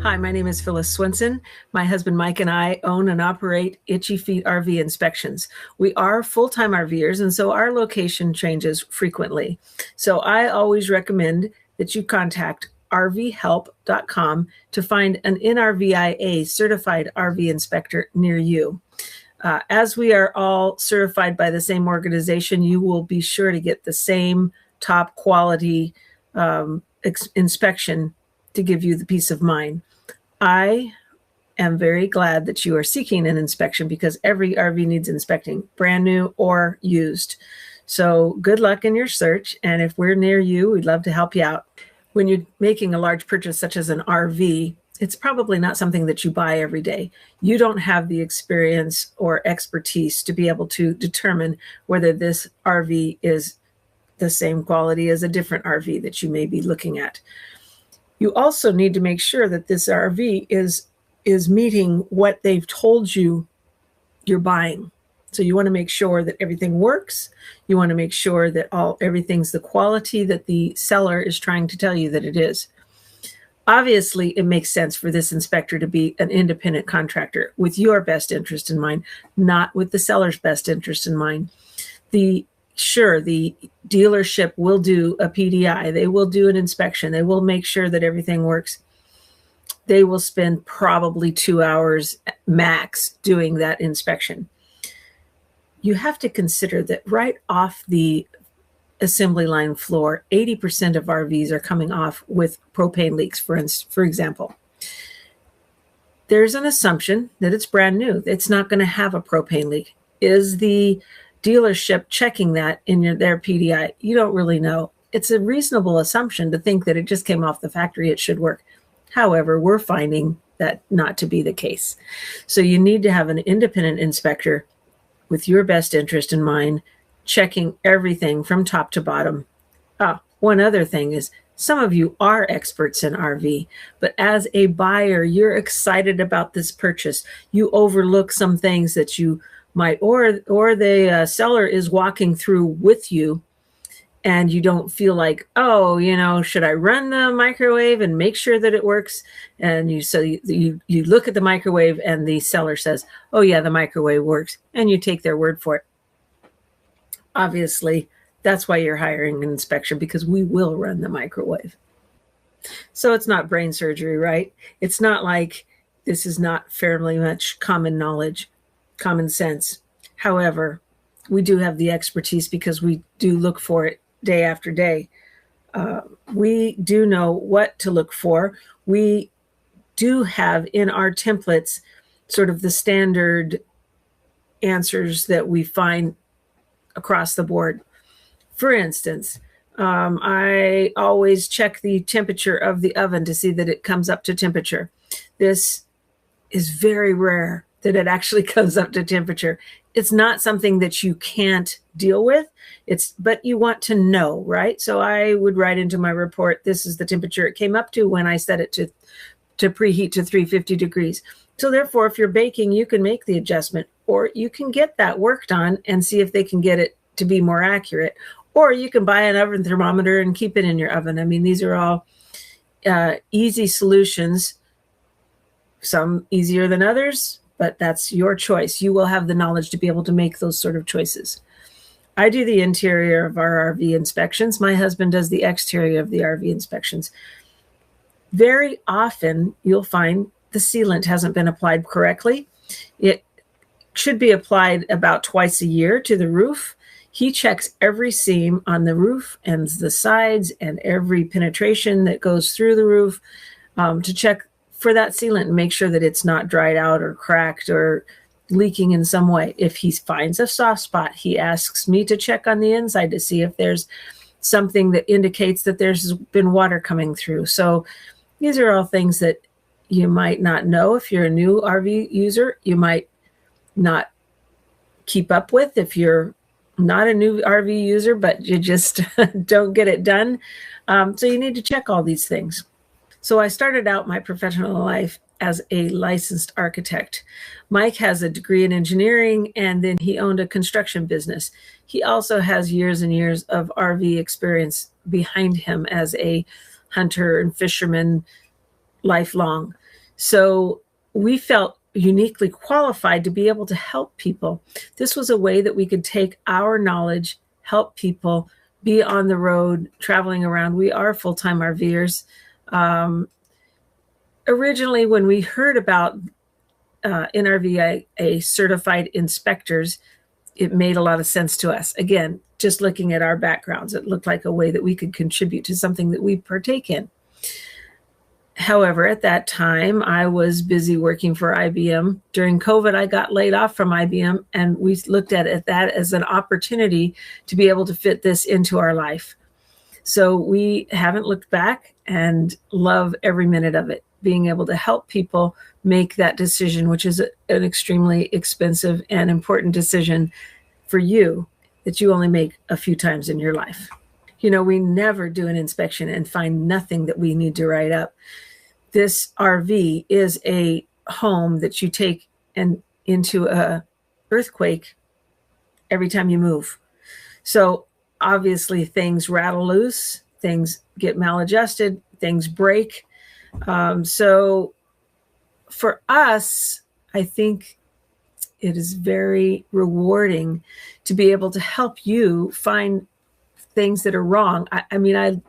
Hi, my name is Phyllis Swinson. My husband Mike and I own and operate Itchy Feet RV Inspections. We are full-time RVers, and so our location changes frequently. So I always recommend that you contact rvhelp.com to find an NRVIA-certified RV inspector near you. As we are all certified by the same organization, you will be sure to get the same top quality inspection to give you the peace of mind. I am very glad that you are seeking an inspection because every RV needs inspecting, brand new or used. So good luck in your search. And if we're near you, we'd love to help you out. When you're making a large purchase such as an RV, it's probably not something that you buy every day. You don't have the experience or expertise to be able to determine whether this RV is the same quality as a different RV that you may be looking at. You also need to make sure that this RV is meeting what they've told you you're buying. So you want to make sure that everything works. You want to make sure that everything's the quality that the seller is trying to tell you that it is. Obviously, it makes sense for this inspector to be an independent contractor with your best interest in mind, not with the seller's best interest in mind. Sure, the dealership will do a PDI. They will do an inspection. They will make sure that everything works. They will spend probably 2 hours max doing that inspection. You have to consider that right off the assembly line floor, 80% of RVs are coming off with propane leaks, for example. There's an assumption that it's brand new. It's not going to have a propane leak. Is the dealership checking that in their PDI? You don't really know. It's a reasonable assumption to think that it just came off the factory, it should work. However, we're finding that not to be the case. So you need to have an independent inspector with your best interest in mind, checking everything from top to bottom. One other thing is, some of you are experts in RV, but as a buyer, you're excited about this purchase. You overlook some things that you might, or the seller is walking through with you and you don't feel like, should I run the microwave and make sure that it works? And you look at the microwave and the seller says, oh yeah, the microwave works. And you take their word for it. Obviously, that's why you're hiring an inspection, because we will run the microwave. So it's not brain surgery, right? It's not like this is not fairly much common knowledge. Common sense. However, we do have the expertise because we do look for it day after day. We do know what to look for. We do have in our templates sort of the standard answers that we find across the board. For instance, I always check the temperature of the oven to see that it comes up to temperature. This is very rare that it actually comes up to temperature. It's not something that you can't deal with. But you want to know, right? So I would write into my report, this is the temperature it came up to when I set it to preheat to 350 degrees. So therefore, if you're baking, you can make the adjustment, or you can get that worked on and see if they can get it to be more accurate. Or you can buy an oven thermometer and keep it in your oven. I mean, these are all easy solutions, some easier than others, but that's your choice. You will have the knowledge to be able to make those sort of choices. I do the interior of our RV inspections. My husband does the exterior of the RV inspections. Very often, you'll find the sealant hasn't been applied correctly. It should be applied about twice a year to the roof. He checks every seam on the roof and the sides and every penetration that goes through the roof to check for that sealant and make sure that it's not dried out or cracked or leaking in some way. If he finds a soft spot, he asks me to check on the inside to see if there's something that indicates that there's been water coming through. So these are all things that you might not know if you're a new RV user. You might not keep up with if you're not a new RV user, but you just don't get it done. So you need to check all these things. So I started out my professional life as a licensed architect. Mike has a degree in engineering, and then he owned a construction business. He also has years and years of RV experience behind him as a hunter and fisherman lifelong. So we felt uniquely qualified to be able to help people. This was a way that we could take our knowledge, help people, be on the road, traveling around. We are full-time RVers. Originally, when we heard about NRVIA-certified inspectors, it made a lot of sense to us. Again, just looking at our backgrounds, it looked like a way that we could contribute to something that we partake in. However, at that time, I was busy working for IBM. During COVID, I got laid off from IBM, and we looked at that as an opportunity to be able to fit this into our life. So we haven't looked back and love every minute of it, being able to help people make that decision, which is an extremely expensive and important decision for you that you only make a few times in your life. You know, we never do an inspection and find nothing that we need to write up. This RV is a home that you take into a earthquake every time you move. So obviously things rattle loose, things get maladjusted, things break. So for us, I think it is very rewarding to be able to help you find things that are wrong. I mean, I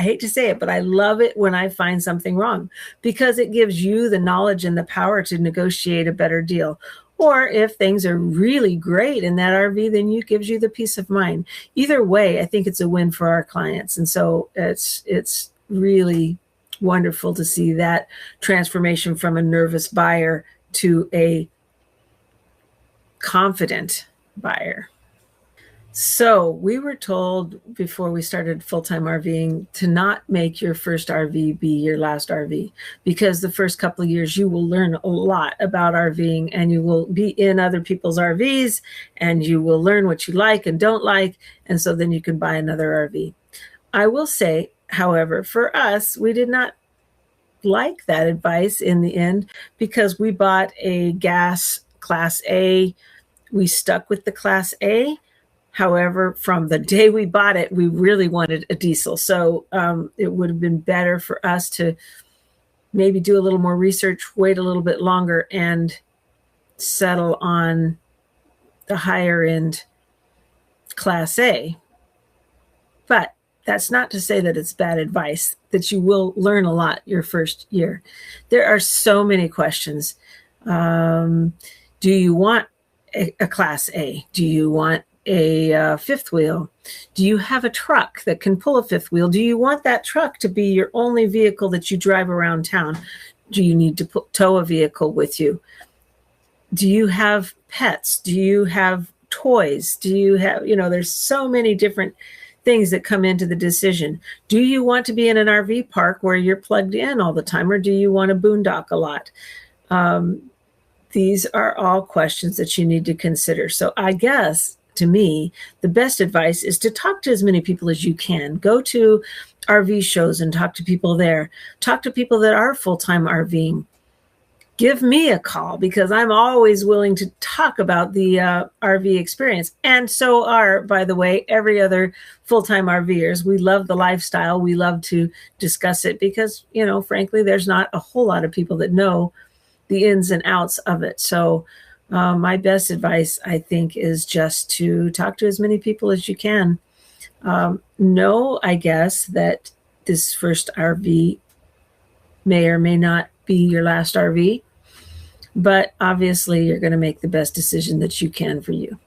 hate to say it, but I love it when I find something wrong, because it gives you the knowledge and the power to negotiate a better deal. Or if things are really great in that RV, then it gives you the peace of mind. Either way, I think it's a win for our clients. And so it's really wonderful to see that transformation from a nervous buyer to a confident buyer. So we were told before we started full-time RVing to not make your first RV be your last RV, because the first couple of years you will learn a lot about RVing, and you will be in other people's RVs, and you will learn what you like and don't like. And so then you can buy another RV. I will say, however, for us, we did not like that advice in the end, because we bought a gas Class A. We stuck with the Class A. However, from the day we bought it, we really wanted a diesel. So it would have been better for us to maybe do a little more research, wait a little bit longer, and settle on the higher end Class A. But that's not to say that it's bad advice, that you will learn a lot your first year. There are so many questions. Do you want a Class A? Do you want a fifth wheel? Do you have a truck that can pull a fifth wheel? Do you want that truck to be your only vehicle that you drive around town? Do you need to tow a vehicle with you? Do you have pets? Do you have toys? Do you have, there's so many different things that come into the decision. Do you want to be in an RV park where you're plugged in all the time, or do you want to boondock a lot? These are all questions that you need to consider. So I guess, to me, the best advice is to talk to as many people as you can. Go to RV shows and talk to people there. Talk to people that are full-time RVing. Give me a call, because I'm always willing to talk about the RV experience. And so are, by the way, every other full-time RVers. We love the lifestyle. We love to discuss it because, frankly, there's not a whole lot of people that know the ins and outs of it. So my best advice, I think, is just to talk to as many people as you can. Know, I guess, that this first RV may or may not be your last RV, but obviously you're going to make the best decision that you can for you.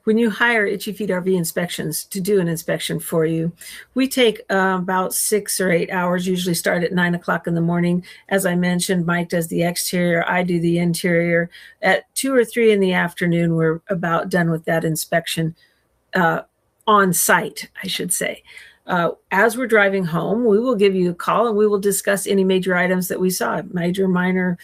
When you hire Itchy Feet RV Inspections to do an inspection for you, we take about 6 or 8 hours, usually start at 9 o'clock in the morning. As I mentioned, Mike does the exterior, I do the interior. At 2 or 3 in the afternoon, we're about done with that inspection on site, I should say. As we're driving home, we will give you a call and we will discuss any major items that we saw, major, minor,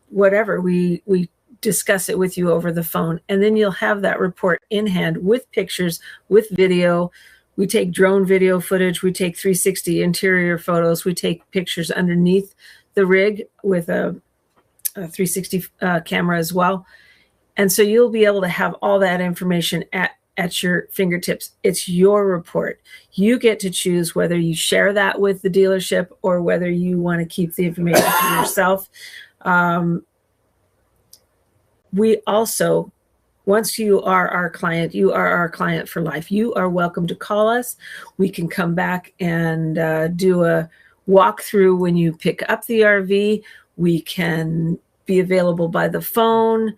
whatever. We discuss it with you over the phone, and then you'll have that report in hand with pictures, with video. We take drone video footage, we take 360 interior photos, we take pictures underneath the rig with a 360 camera as well. And so you'll be able to have all that information at at your fingertips. It's your report. You get to choose whether you share that with the dealership or whether you want to keep the information for yourself. We also, once you are our client, you are our client for life. You are welcome to call us. We can come back and do a walkthrough when you pick up the RV. We can be available by the phone.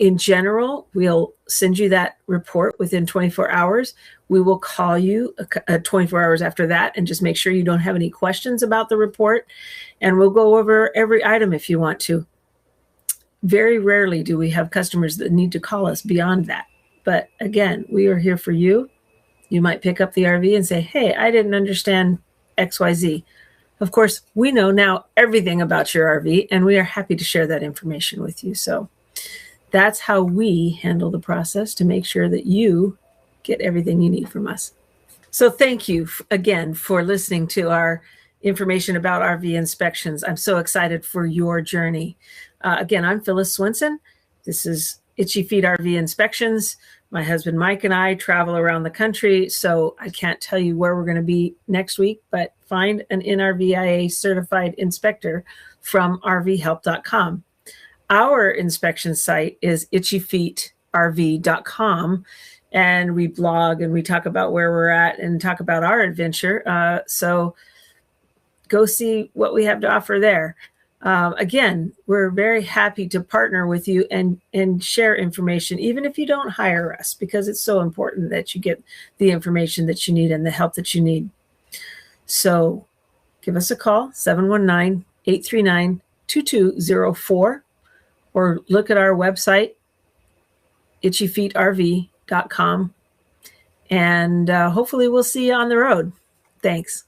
In general, we'll send you that report within 24 hours. We will call you 24 hours after that and just make sure you don't have any questions about the report. And we'll go over every item if you want to. Very rarely do we have customers that need to call us beyond that. But again, we are here for you. You might pick up the RV and say, hey, I didn't understand XYZ. Of course, we know now everything about your RV, and we are happy to share that information with you. So that's how we handle the process to make sure that you get everything you need from us. So thank you again for listening to our information about RV inspections. I'm so excited for your journey. Again, I'm Phyllis Swinson. This is Itchy Feet RV Inspections. My husband Mike and I travel around the country, so I can't tell you where we're going to be next week, but find an NRVIA-certified inspector from rvhelp.com. Our inspection site is itchyfeetrv.com, and we blog and we talk about where we're at and talk about our adventure. So go see what we have to offer there. Again, we're very happy to partner with you and share information, even if you don't hire us, because it's so important that you get the information that you need and the help that you need. So give us a call, 719-839-2204, or look at our website, itchyfeetrv.com, and hopefully we'll see you on the road. Thanks.